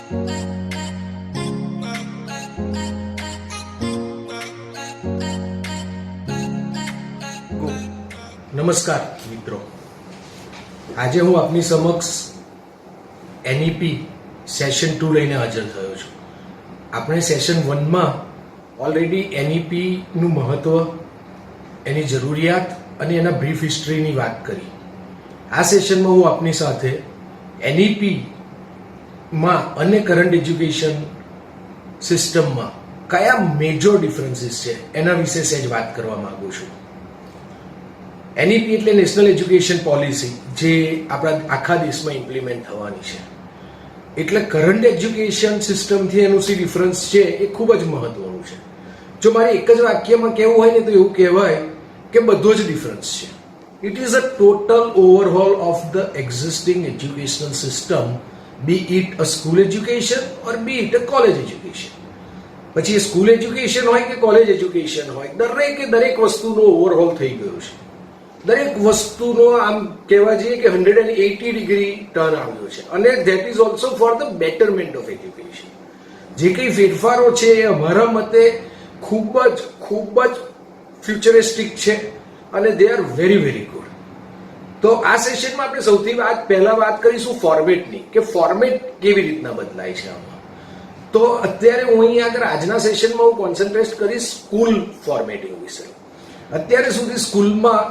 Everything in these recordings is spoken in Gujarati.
નમસ્કાર મિત્રો, આજે હું આપની સમક્ષ એનઈપી સેશન 2 લઈને હાજર થયો છું. આપણે સેશન 1માં ઓલરેડી એનઈપીનું મહત્વ, એની જરૂરિયાત અને એના બ્રીફ હિસ્ટ્રીની વાત કરી. આ સેશનમાં હું આપની સાથે એનઈપીમાં અને કરંટ એજ્યુકેશન સિસ્ટમમાં કયા મેજર ડિફરન્સીસ છે એના વિશે સહેજ વાત કરવા માંગુ છું. એનઈપી એટલે નેશનલ એજ્યુકેશન પોલિસી, જે આપણા આખા દેશમાં ઇમ્પ્લિમેન્ટ થવાની છે. એટલે કરંટ એજ્યુકેશન સિસ્ટમથી એનું શું ડિફરન્સ છે એ ખૂબ જ મહત્વનું છે. જો મારે એક જ વાક્યમાં કહેવું હોય ને તો એવું કહેવાય કે બધો જ ડિફરન્સ છે. It is a total overhaul of the existing educational system, be it a school education or be it a college education. પછી એ સ્કૂલ એજ્યુકેશન હોય કે કોલેજ એજ્યુકેશન હોય, દરેક વસ્તુનો ઓવરહોલ થઈ ગયો છે. દરેક વસ્તુનો આમ કહેવા જઈએ કે 180 ડિગ્રી ટર્ન આવ્યો છે, અને that is also for the betterment of education. જે કંઈ ફેરફારો છે એ અમારા મતે ખૂબ જ ફ્યુચરિસ્ટિક છે અને they are very very good. તો આ સેશનમાં આપણે સૌથી પહેલા વાત કરીશું ફોર્મેટની, કે ફોર્મેટ કેવી રીતના બદલાય છે આમાં. તો અત્યારે હું અહીંયા આગળ આજના સેશનમાં હું કોન્સન્ટ્રેટ કરીશ સ્કૂલ ફોર્મેટિંગ વિશે. અત્યારે સુધી સ્કૂલમાં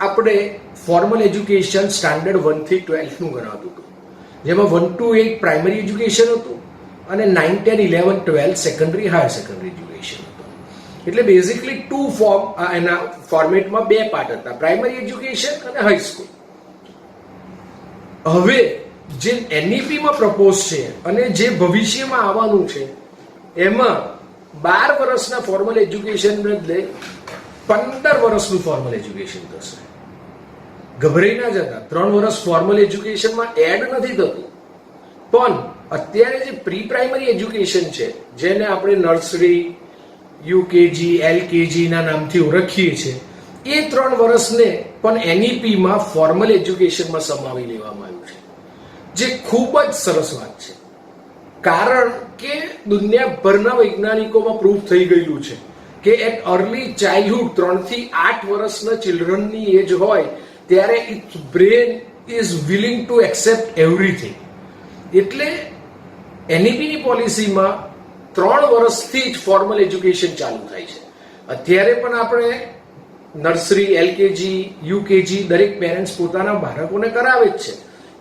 આપણે ફોર્મલ એજ્યુકેશન સ્ટાન્ડર્ડ 1 થી 12 નું ગણાતું હતું, જેમાં 1 to 8 પ્રાઇમરી એજ્યુકેશન હતું અને 9, 10, 11, 12 સેકન્ડરી હાયર સેકન્ડરી એજ્યુકેશન હતું. એટલે બેઝિકલી એના ફોર્મેટમાં બે પાર્ટ હતા, પ્રાઇમરી એજ્યુકેશન અને હાઈસ્કૂલ. હવે જે એનઈપીમાં પ્રપોઝ છે અને જે ભવિષ્યમાં આવવાનું છે એમાં 12 વર્ષના ફોર્મલ એજ્યુકેશન બદલે 15 વર્ષનું ફોર્મલ એજ્યુકેશન થશે. ગભરાઈ ના જતા, 3 વર્ષ ફોર્મલ એજ્યુકેશનમાં એડ નથી થતું, પણ અત્યારે જે પ્રી પ્રાઇમરી એજ્યુકેશન છે, જેને આપણે નર્સરી, યુકેજી, એલકેજી ના નામથી ઓળખીએ છીએ, એ 3 વર્ષને પણ એનઈપીમાં ફોર્મલ એજ્યુકેશનમાં સમાવી લેવામાં આવ્યું છે, જે ખૂબ જ સરસ વાત છે. કારણ કે દુનિયાભરના વૈજ્ઞાનિકોમાં પ્રૂફ થઈ ગયેલું છે કે એટ અર્લી ચાઇલ્ડહુડ 3 થી 8 વર્ષના ચિલ્ડ્રનની એજ હોય ત્યારે its brain is willing to accept everything. એટલે એનઈપીની પોલિસીમાં 3 વર્ષથી જ ફોર્મલ એજ્યુકેશન ચાલુ થાય છે. અત્યારે પણ આપણે નર્સરી, એલકેજી, યુકેજી દરેક પેરેન્ટ્સ પોતાના બાળકોને કરાવે જ છે,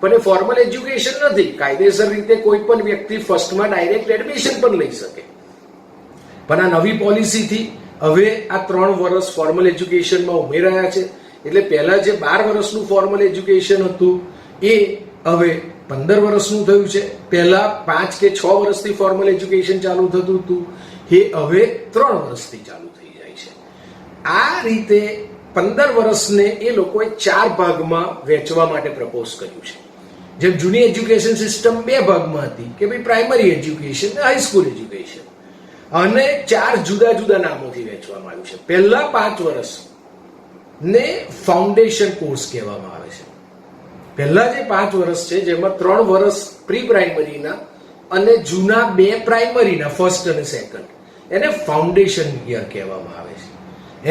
પણ એ ફોર્મલ એજ્યુકેશન નથી. કાયદેસર રીતે કોઈ પણ વ્યક્તિ ફર્સ્ટમાં ડાયરેક્ટ એડમિશન પણ લઈ શકે. પણ આ નવી પોલિસીથી હવે આ 3 વર્ષ ફોર્મલ એજ્યુકેશનમાં ઉમેરાયા છે. એટલે પહેલા જે 12 વર્ષનું ફોર્મલ એજ્યુકેશન હતું એ હવે 15 વર્ષનું થયું છે. પહેલા 5 કે 6 વર્ષથી ફોર્મલ એજ્યુકેશન ચાલુ થતું હતું, એ હવે 3 વર્ષથી ચાલુ થઈ જાય છે. આ રીતે 15 વર્ષને એ લોકોએ 4 ભાગમાં વહેંચવા માટે પ્રપોઝ કર્યું છે. જેમ જૂની એજ્યુકેશન સિસ્ટમ 2 ભાગમાં હતી, કે ભાઈ પ્રાઇમરી એજ્યુકેશન અને હાઈસ્કૂલ એજ્યુકેશન, અને 4 જુદા જુદા નામોથી વહેંચવામાં આવ્યું છે. પહેલા 5 વર્ષ ને ફાઉન્ડેશન કોર્સ કહેવામાં આવે છે. પહેલા જે 5 વર્ષ છે, જેમાં 3 વર્ષ પ્રી પ્રાઇમરીના અને જૂના 2 પ્રાઇમરીના, ફર્સ્ટ અને સેકન્ડ, એને ફાઉન્ડેશન યર કહેવામાં આવે છે.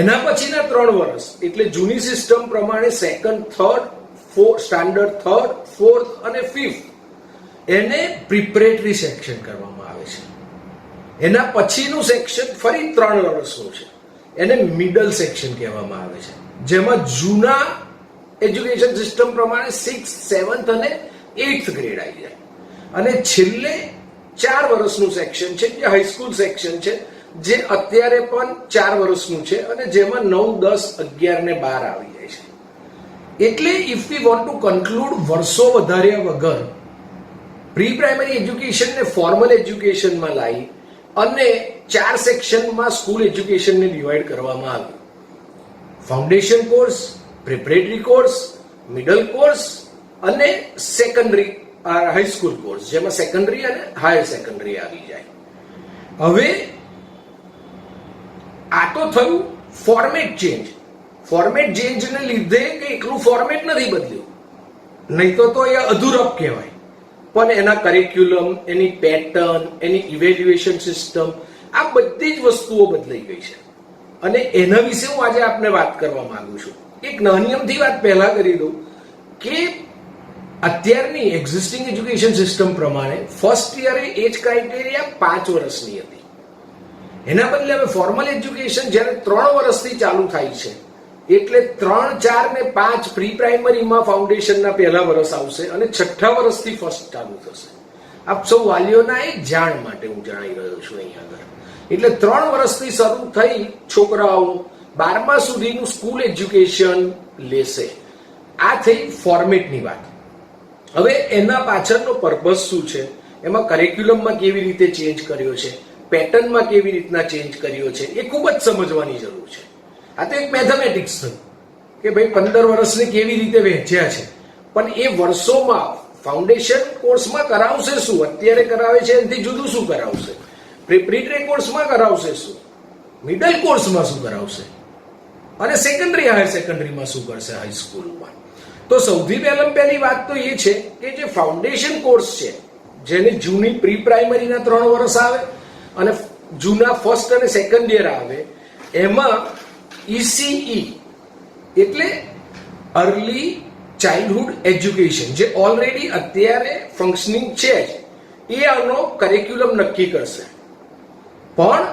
એના પછીના 3 વર્ષ એટલે જૂની સિસ્ટમ પ્રમાણે second, third, standard 3rd, 4th અને 5th, એને પ્રિપરેટરી સેક્શન કરવામાં આવે છે. એના પછીનું સેક્શન ફરી 3 વર્ષનું છે, એને મિડલ સેક્શન કહેવામાં આવે છે, જેમાં જૂના એજ્યુકેશન સિસ્ટમ પ્રમાણે 6th, 7th અને 8th ગ્રેડ આવી જાય. અને છેલ્લે 4 વર્ષનું સેક્શન છે, જે હાઈસ્કૂલ સેક્શન છે, જે અત્યારે પણ 4 વર્ષનું છે અને જેમાં 9, 10, 11 ને 12 આવી જાય છે. એટલે if we want to conclude, વર્ષો વધાર્યા વગર પ્રી પ્રાઇમરી એજ્યુકેશનને ફોર્મલ એજ્યુકેશનમાં લાવી અને 4 સેક્શનમાં સ્કૂલ એજ્યુકેશનને ડિવાઈડ કરવામાં આવ્યું. Foundation course, preparatory course, middle course અને સેકન્ડરી હાઈસ્કૂલ કોર્સ, જેમાં સેકન્ડરી અને હાયર સેકન્ડરી આવી જાય. હવે આ તો થયું ફોર્મેટ ચેન્જ. ફોર્મેટ ચેન્જને લીધે કે એકલું ફોર્મેટ નથી બદલ્યું, નહીં તો એ અધૂરપ કહેવાય. પણ એના કરિક્યુલમ, એની પેટર્ન, એની ઇવેલ્યુએશન સિસ્ટમ, આ બધી જ વસ્તુઓ બદલાઈ ગઈ છે. અને એના વિશે હું આજે આપને વાત કરવા માંગુ છું. એક નાની અમથી વાત પહેલા કરી દઉં કે અત્યારની એક્ઝિસ્ટિંગ એજ્યુકેશન સિસ્ટમ પ્રમાણે ફર્સ્ટ યરે એજ ક્રાઇટેરિયા 5 વર્ષની હતી. એના બદલે હવે ફોર્મલ એજ્યુકેશન જ્યારે 3 વર્ષથી ચાલુ થાય છે, એટલે 3, 4 ને 5 પ્રી પ્રાઇમરીમાં ફાઉન્ડેશનના પહેલા વર્ષ આવશે અને 6થા વર્ષથી ફર્સ્ટ ચાલુ થશે. આપ સૌ વાલીઓના એક જાણ માટે હું જણાવી રહ્યો છું અહીંયા આગળ. એટલે 3 વર્ષથી શરૂ થઈ છોકરાઓ 12મા સુધીનું સ્કૂલ એજ્યુકેશન લેશે. આ થઈ ફોર્મેટની વાત. હવે એના પાછળનો પર્પઝ શું છે, એમાં કરિક્યુલમમાં કેવી રીતે ચેન્જ કર્યો છે, પેટર્નમાં કેવી રીતના ચેન્જ કર્યો છે, એ ખૂબ જ સમજવાની જરૂર છે. આ તો એક મેથેમેટિક્સ થયું કે ભાઈ 15 વર્ષને કેવી રીતે વહેંચ્યા છે, પણ એ વર્ષોમાં ફાઉન્ડેશન કોર્સમાં કરાવશે શું, અત્યારે કરાવે છે એનાથી જુદું શું કરાવશે, પ્રિપરેટરી કોર્સમાં કરાવશે શું, મિડલ કોર્સમાં શું કરાવશે, અને સેકન્ડરી હાયર સેકન્ડરીમાં શું કરશે હાઈસ્કૂલમાં. તો સૌથી પહેલી વાત તો એ છે કે જે ફાઉન્ડેશન કોર્સ છે, જેને જૂની પ્રી પ્રાઇમરીના 3 વર્ષ આવે અને જૂના ફર્સ્ટ અને સેકન્ડ યર આવે, એમાં ECE એટલે અર્લી ચાઇલ્ડહુડ એજ્યુકેશન, જે ઓલરેડી અત્યારે ફંક્શનિંગ છે જ, એ આનો કરિક્યુલમ નક્કી કરશે. પણ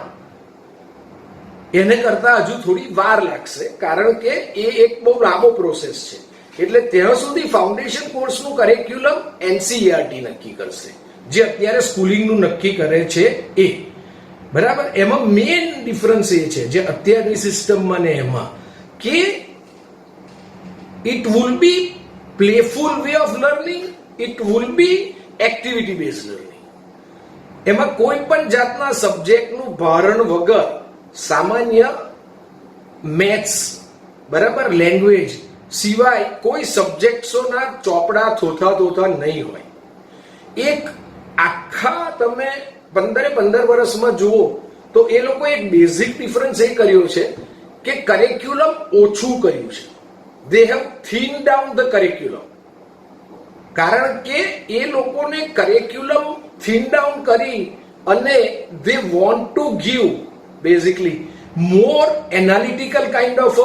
એને કરતા હજુ થોડી વાર લાગશે, કારણ કે એ એક બહુ લાંબો પ્રોસેસ છે. એટલે ત્યાં સુધી ફાઉન્ડેશન કોર્સનું કરિક્યુલમ NCERT નક્કી કરશે, જે અત્યારે સ્કૂલિંગનું નક્કી કરે છે એ. બરાબર. એમાં મેઇન ડિફરન્સ એ છે, જે અત્યારની સિસ્ટમમાં ને એમાં, કે it will be playful way of learning, it will be activity based learning. એમાં કોઈ પણ જાતના સબ્જેક્ટનું ભારણ વગર સામાન્ય મેથ્સ, બરાબર, લેંગ્વેજ સિવાય કોઈ સબ્જેક્ટ્સોના ચોપડા થોથા નહીં હોય. એક આખા તમે 15 વર્ષમાં જુઓ તો એ લોકો એક બેઝિક ડિફરન્સ એ કર્યો છે કે કરિક્યુલમ ઓછું કર્યું છે. They have thin down the curriculum. કારણ કે એ લોકોને કરિક્યુલમ થીન ડાઉન કરી અને they want to give basically more analytical kind of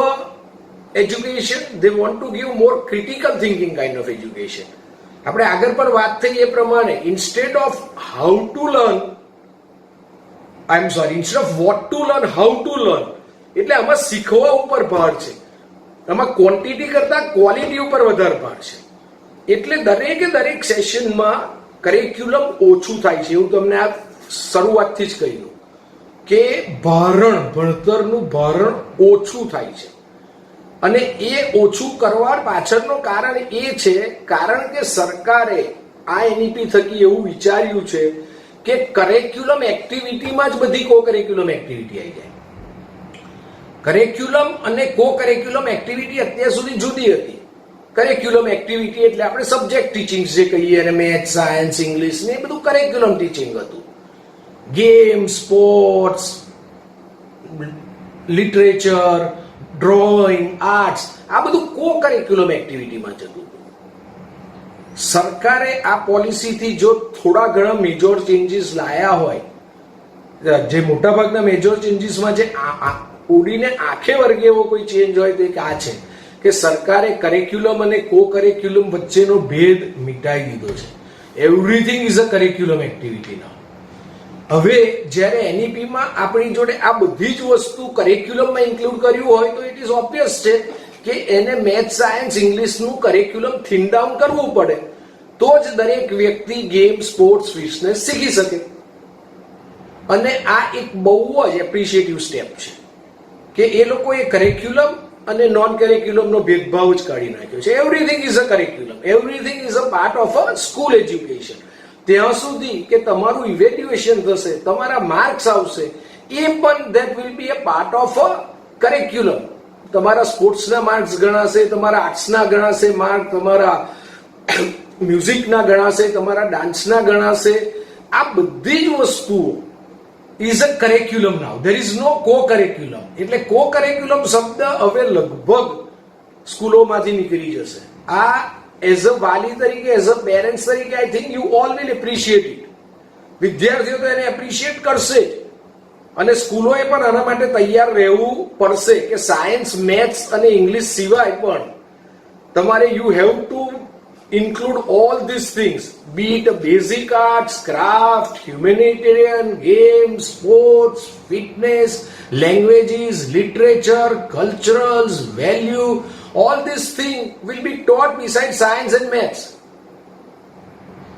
education, they want to give more critical thinking kind of education. આપણે આગળ પણ વાત થઈ એ પ્રમાણે, instead of how to learn, instead of what to learn, how to learn. એટલે આમાં શીખવા ઉપર ભાર છે, આમાં ક્વોન્ટિટી કરતા ક્વોલિટી ઉપર વધારે ભાર છે. એટલે દરેક સેશનમાં કરિક્યુલમ ઓછું થાય છે. એવું તમને આ શરૂઆતથી જ કહી દઉં કે ભણતરનું ભારણ ઓછું થાય છે. અને એ ઓછું કરવા પાછળનું કારણ એ છે, કારણ કે સરકારે આ NEP થકી એવું વિચાર્યું છે કે કરિક્યુલમ એક્ટિવિટીમાં જ બધી કો કરિક્યુલમ એક્ટિવિટી આવી જાય. કરિક્યુલમ અને કો કરિક્યુલમ એક્ટિવિટી અત્યાર સુધી જુદી હતી. કરિક્યુલમ એક્ટિવિટી એટલે આપણે સબ્જેક્ટ ટીચિંગ જે કહીએ, અને મેથ્સ, સાયન્સ, ઇંગ્લિશ ને એ બધું કરિક્યુલમ ટીચિંગ હતું. Game, sports, literature, drawing, arts, આ બધું કો કરિક્યુલમ એક્ટિવિટીમાં જતું. સરકારે આ પોલિસીથી જો થોડા ઘણા મેજર ચેન્જીસ લાયા હોય, જે મોટાભાગના મેજર ચેન્જીસમાં જે ઉડીને આંખે વર્ગે એવો કોઈ ચેન્જ હોય તો એક આ છે કે સરકારે કરિક્યુલમ અને કો કરિક્યુલમ વચ્ચેનો ભેદ મિટાઈ દીધો છે. Everything is a curriculum activity now. હવે જ્યારે NEPમાં આપણી જોડે આ બધી જ વસ્તુ કરિક્યુલમમાં ઇન્ક્લુડ કર્યું હોય તો ઇટ ઇઝ ઓબ્વિયસ છે કે એને મેથ્સ, સાયન્સ, ઇંગ્લિશનું કરિક્યુલમ થીન ડાઉન કરવું પડે, તો જ દરેક વ્યક્તિ ગેમ, સ્પોર્ટ્સ, ફિટનેસ શીખી શકે. અને આ એક બહુ જ એપ્રિશિએટિવ સ્ટેપ છે કે એ લોકોએ કરિક્યુલમ અને નોન કરિક્યુલમનો ભેદભાવ જ કાઢી નાખ્યો છે. Everything is a curriculum, everything is a part of a school education. ત્યાં સુધી કે તમારું ઇવેલ્યુએશન થશે, તમારા માર્ક્સ આવશે, એ પણ that will be a part of a curriculum. તમારા સ્પોર્ટ્સના માર્ક્સ ગણાશે, તમારા આર્ટ્સના ગણાશે માર્ક, તમારા મ્યુઝિકના ગણાશે, તમારા ડાન્સના ગણાશે. આ બધી જ વસ્તુઓ is a curriculum now. There is no co curriculum. એટલે કો કરિક્યુલમ શબ્દ હવે લગભગ સ્કૂલોમાંથી નીકળી જશે. આ એઝ અ વાલી તરીકે, એઝ અ પેરેન્ટ્સ તરીકે, I think you all will appreciate it. વિદ્યાર્થીઓ તો એને એપ્રિશિએટ કરશે જ, અને સ્કૂલોએ પણ આના માટે તૈયાર રહેવું પડશે કે સાયન્સ, મેથ્સ અને ઇંગ્લિશ સિવાય પણ તમારે you have to include all these things, be it a basic arts, craft, humanitarian, games, sports, fitness, languages, literature, culturals, value, all these things will be taught besides science and maths.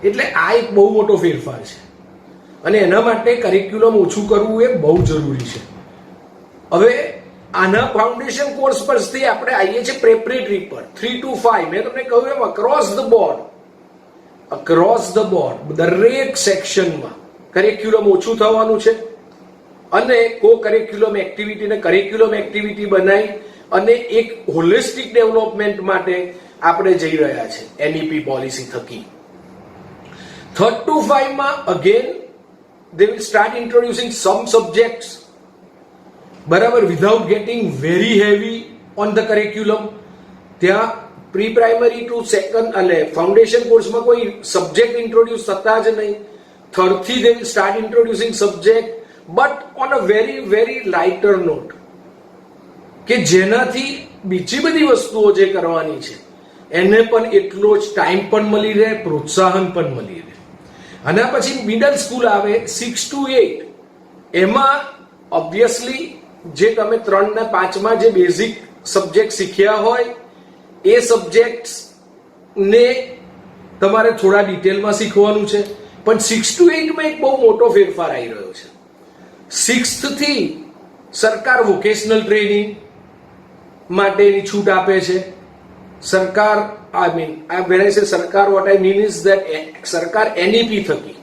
એટલે આ એક બહુ મોટો ફેરફાર છે, અને એના માટે કરિક્યુલમ ઓછું કરવું એ બહુ જરૂરી છે. હવે આના ફાઉન્ડેશન કોર્સ પરથી આપણે આવીએ છીએ પ્રેપરેટરી પર 3 to 5. મેં તમને કહ્યું એમ અક્રોસ ધ બોર્ડ દરેક સેક્શનમાં કરિક્યુલમ ઓછું થવાનું છે, અને કો કરિક્યુલમ એક્ટિવિટીને કરિક્યુલમ એક્ટિવિટી બનાવી અને એક હોલિસ્ટિક ડેવલપમેન્ટ માટે આપણે જઈ રહ્યા છે એનઈપી પોલિસી થકી. 3rd to 5 માં again they will start introducing some subjects, બરાબર, without getting very heavy on the curriculum. ત્યાં પ્રી પ્રાઇમરી ટુ સેકન્ડ એટલે ફાઉન્ડેશન કોર્સમાં કોઈ સબ્જેક્ટ ઇન્ટ્રોડ્યુસ થતા જ નહીં. 3rd થી they will start introducing subject, but on a very very lighter note, કે જેનાથી બીજી બધી વસ્તુઓ જે કરવાની છે એને પણ એટલો જ ટાઈમ પણ મળી રહે, પ્રોત્સાહન પણ મળી રહે. આના પછી મિડલ સ્કૂલ આવે 6 to 8. એમાં ઓબ્વિયસલી જે તમે 3 ને 5 માં જે બેઝિક સબ્જેક્ટ શીખ્યા હોય એ સબ્જેક્ટ ને તમારે થોડા ડિટેલમાં શીખવાનું છે. પણ 6 to 8 માં એક બહુ મોટો ફેરફાર આવી રહ્યો છે. 6th થી સરકાર વોકેશનલ ટ્રેનિંગ માટેની છૂટ આપે છે. સરકાર when I say સરકાર, what I mean is that સરકાર એનઈપી થકી,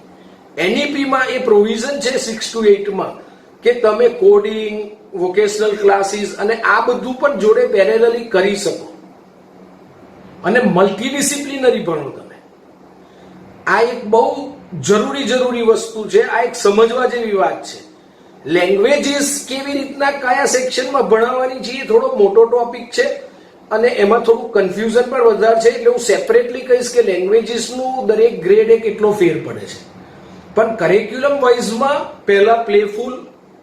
એનઈપીમાં એ પ્રોવિઝન છે 6 to 8 માં કે તમે કોડિંગ, વોકેશનલ ક્લાસીસ અને આ બધું પણ જોડે પેરેલલી કરી શકો, અને મલ્ટીડિસિપ્લિનરી ભણો તમે. આ એક બહુ જરૂરી વસ્તુ છે. આ એક સમજવા જેવી વાત છે. લેંગ્વેજીસ કેવી રીતના કયા સેક્શનમાં ભણાવવાની છે એ થોડો મોટો ટોપિક છે, અને એમાં થોડું કન્ફ્યુઝન પણ વધારે છે. એટલે હું સેપરેટલી કહીશ કે લેંગ્વેજીસનું દરેક ગ્રેડે કેટલો ફેર પડે છે. પણ કરિક્યુલમ વાઇઝમાં પહેલા પ્લેફુલ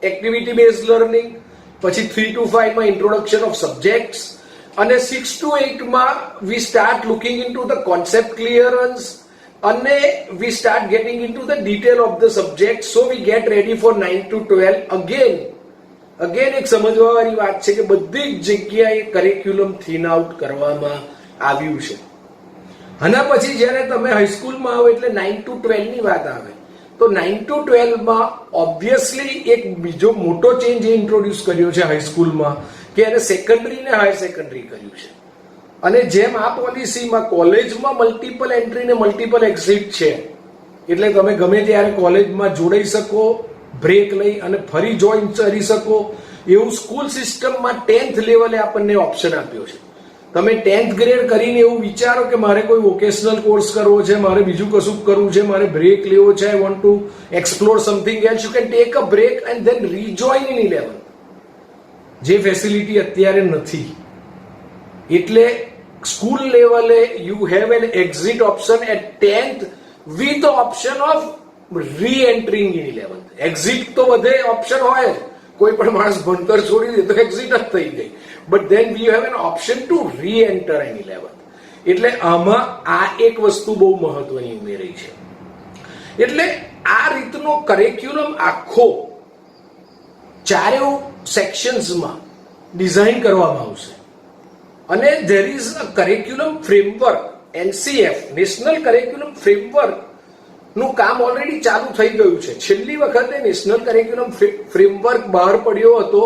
એક્ટિવિટી બેઝડ લર્નિંગ, પછી 3 to 5 માં ઇન્ટ્રોડક્શન ઓફ સબ્જેક્ટ્સ, અને 6 to 8 માં we start looking into the concept clearance, અને we start getting into the detail of the subject. So we get ready for 9 to 12. Again એક સમજવા વાળી વાત છે કે બધી જ જગ્યાએ કરિક્યુલમ થીન આઉટ કરવામાં આવ્યું છે. આના પછી જ્યારે તમે હાઈસ્કૂલમાં આવો એટલે 9 to 12 ની વાત આવે, તો 9 to 12 માં ઓબ્વિયસલી એક બીજો મોટો ચેન્જ ઇન્ટ્રોડ્યુસ કર્યો છે હાઈસ્કૂલમાં, કે એને સેકન્ડરી ને હાયર સેકન્ડરી કર્યું છે. અને જેમ આ પોલિસીમાં કોલેજમાં મલ્ટિપલ એન્ટ્રી ને મલ્ટિપલ એક્ઝિટ છે, એટલે તમે ગમે ત્યારે કોલેજમાં જોડાઈ શકો, બ્રેક લઈ અને ફરી જોઈન કરી શકો, એવું સ્કૂલ સિસ્ટમમાં 10th લેવલે આપણને ઓપ્શન આપ્યો છે. તમે 10th ગ્રેડ કરીને એવું વિચારો કે મારે કોઈ વોકેશનલ કોર્સ કરવો છે, મારે બીજું કશું કરવું છે, મારે બ્રેક લેવો છે, I want to explore something else, you can take a break and then rejoin in 11th. જે ફેસિલિટી અત્યારે નથી. એટલે સ્કૂલ લેવલે you have an exit option at 10th with option of re-entering in 11th. Exit તો બધે ઓપ્શન હોય જ, કોઈ પણ માણસ ભણતર છોડી દે તો એક્ઝિટ જ થઈ ગઈ, but then we have an option to re-enter in 11th. એટલે આમાં આ એક વસ્તુ બહુ મહત્વની ઉમેરી છે. એટલે આ રીતનો કરિક્યુલમ આખો ચારેય સેક્શન્સમાં ડિઝાઇન કરવામાં આવશે. અને there is a curriculum framework, NCF national curriculum framework નું કામ ઓલરેડી ચાલુ થઈ ગયું છે. છેલ્લી વખતે નેશનલ કરિક્યુલમ ફ્રેમવર્ક બહાર પડ્યો હતો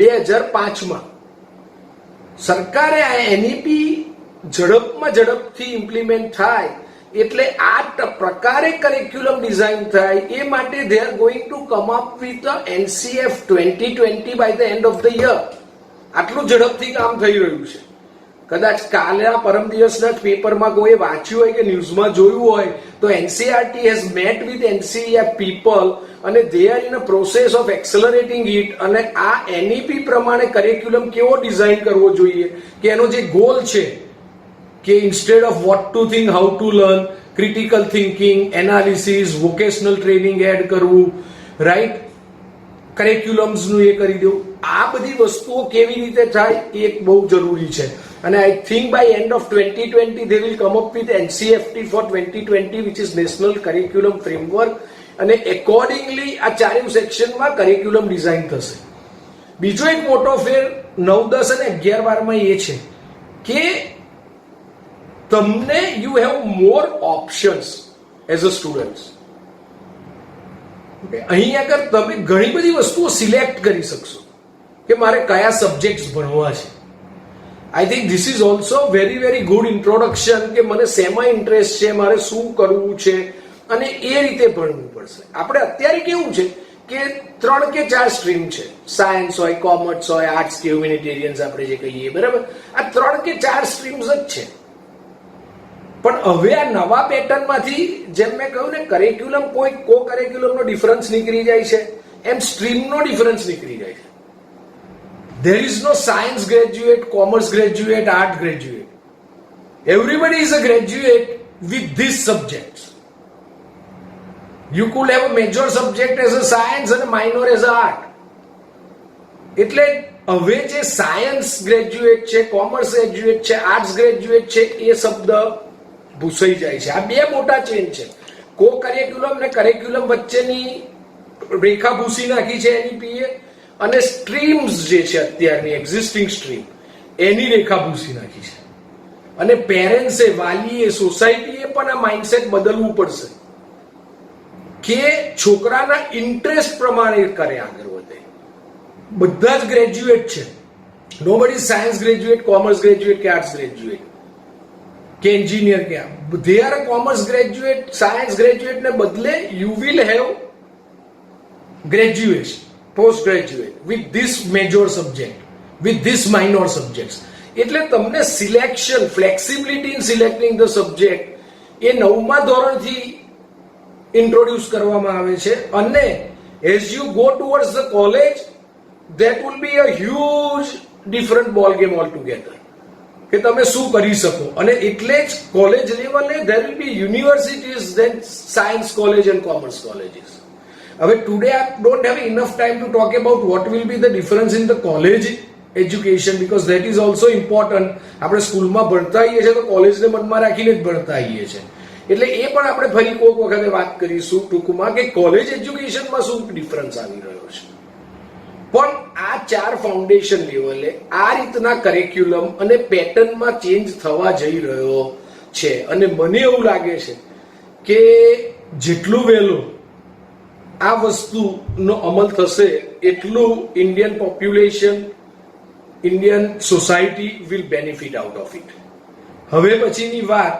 2005માં. સરકારે આ એનઈપી ઝડપથી ઇમ્પ્લિમેન્ટ થાય એટલે આ પ્રકારે કરિક્યુલમ ડિઝાઇન થાય એ માટે they are going to come up with the NCF 2020 by the end of the year. આટલું ઝડપથી કામ થઈ રહ્યું છે. કદાચ કાલના પરમ દિવસના પેપરમાં કોઈ વાંચ્યું હોય કે ન્યૂઝમાં જોયું હોય તો NCERT has met with NCEF people અને they are in a process of accelerating it. અને આ NEP પ્રમાણે કરિક્યુલમ કેવો ડિઝાઇન કરવો જોઈએ કે એનો જે ગોલ છે કે instead of what to think, how to learn, critical thinking, analysis, vocational training add કરવું, રાઈટ, કરિક્યુલમ્સનું એ કરી દેવું. આ બધી વસ્તુઓ કેવી રીતે થાય એ એક બહુ જરૂરી છે. અને I think by end of 2020 they will come up with NCFT for 2020 which is National Curriculum Framework, અને એકોર્ડિંગલી આ ચારેય સેક્શનમાં કરિક્યુલમ ડિઝાઇન થશે. બીજો એક મોટો ફેર 9, 10 અને 11, 12માં એ છે કે તમને you have more options as a student. અહીં આગળ તમે ઘણી બધી વસ્તુઓ સિલેક્ટ કરી શકશો કે મારે કયા સબ્જેક્ટ્સ ભણવા છે. I think this is also very very good introduction કે મને શેમાં ઇન્ટરેસ્ટ છે, મારે શું કરવું છે, અને એ રીતે ભણવું પડશે. આપણે અત્યારે કેવું છે કે 3 કે 4 સ્ટ્રીમ છે, સાયન્સ હોય, કોમર્સ હોય, આર્ટ્સ કે હ્યુમેનિટેરિયન્સ આપણે જે કહીએ, બરાબર. આ 3 કે 4 સ્ટ્રીમ્સ જ છે. પણ હવે આ નવા પેટર્નમાંથી જેમ મેં કહ્યું ને, કરિક્યુલમ કોઈ કો કરિક્યુલમનો ડિફરન્સ નીકળી જાય છે, એમ સ્ટ્રીમનો ડિફરન્સ નીકળી જાય છે. There is no science graduate, commerce graduate, art graduate. Everybody is a graduate with these subjects. You could have a major subject as a science and a minor as a art. એટલે હવે જે સાયન્સ ગ્રેજ્યુએટ છે, કોમર્સ ગ્રેજ્યુએટ છે, આર્ટ્સ ગ્રેજ્યુએટ છે, એ શબ્દ ભૂસાઈ જાય છે. આ બે મોટા ચેન્જ છે. કો કરિક્યુલમ ને કરિક્યુલમ વચ્ચેની રેખા ભૂસી નાખી છે NEP એ, અને સ્ટ્રીમ્સ જે છે અત્યારની એક્ઝિસ્ટિંગ સ્ટ્રીમ એની રેખા ભૂસી નાખી છે. અને પેરેન્ટ્સે, વાલીએ, સોસાયટીએ પણ આ માઇન્ડસેટ બદલવું પડશે કે છોકરાના ઇન્ટરેસ્ટ પ્રમાણે કરે, આગળ વધે. બધા જ ગ્રેજ્યુએટ છે. Nobody science graduate, commerce graduate કે આર્ટ્સ ગ્રેજ્યુએટ કે એન્જિનિયર કે they are commerce graduate, science graduate ને બદલે you will have graduation, post graduate with this major subject, with this minor subjects. એટલે તમને selection, flexibility in selecting the subject એ 9મા ધોરણથી ઇન્ટ્રોડ્યુસ કરવામાં આવે છે. અને as you go towards the college that will be a huge different ball game altogether કે તમે શું કરી શકો. અને એટલે જ કોલેજ લેવલે there will be universities, then science college and commerce colleges. હવે today I don't have enough time to talk about what will be the difference in the college education because that is also important. આપણે સ્કૂલમાં ભણતા આવીએ છીએ તો કોલેજને મનમાં રાખીને જ ભણતા આવીએ છીએ. એટલે એ પણ આપણે ફરી કોઈક વખતે વાત કરીશું ટૂંકમાં કે કોલેજ એજ્યુકેશનમાં શું ડિફરન્સ આવી રહ્યો છે. પણ આ 4 ફાઉન્ડેશન લેવલે આ રીતના કરિક્યુલમ અને પેટર્નમાં ચેન્જ થવા જઈ રહ્યો છે. અને મને એવું લાગે છે કે જેટલું વહેલું આ વસ્તુનો અમલ થશે એટલું Indian population, Indian society will benefit out of it. હવે પછીની વાત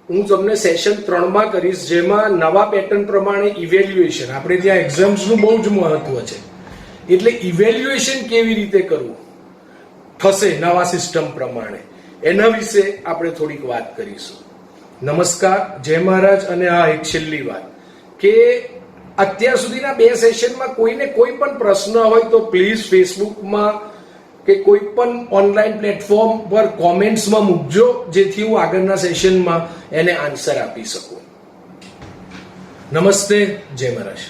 હું તમને સેશન 3માં કરીશ, જેમાં નવા પેટર્ન પ્રમાણે ઇવેલ્યુએશન, આપણે ત્યાં એક્ઝામ્સનું બહુ જ મહત્વ છે. એટલે ઇવેલ્યુએશન કેવી રીતે કરવું થશે નવા સિસ્ટમ પ્રમાણે, એના વિશે આપણે થોડીક વાત કરીશું. નમસ્કાર, જય મહારાજ. અને આ એક છેલ્લી વાત કે અત્યાર સુધીના 2 સેશનમાં કોઈને કોઈ પણ પ્રશ્ન હોય તો પ્લીઝ ફેસબુકમાં કે કોઈ પણ ઓનલાઈન પ્લેટફોર્મ પર કોમેન્ટ્સમાં મૂકજો, જેથી હું આગળના સેશનમાં એને આન્સર આપી શકું. નમસ્તે, જય મહારાજ.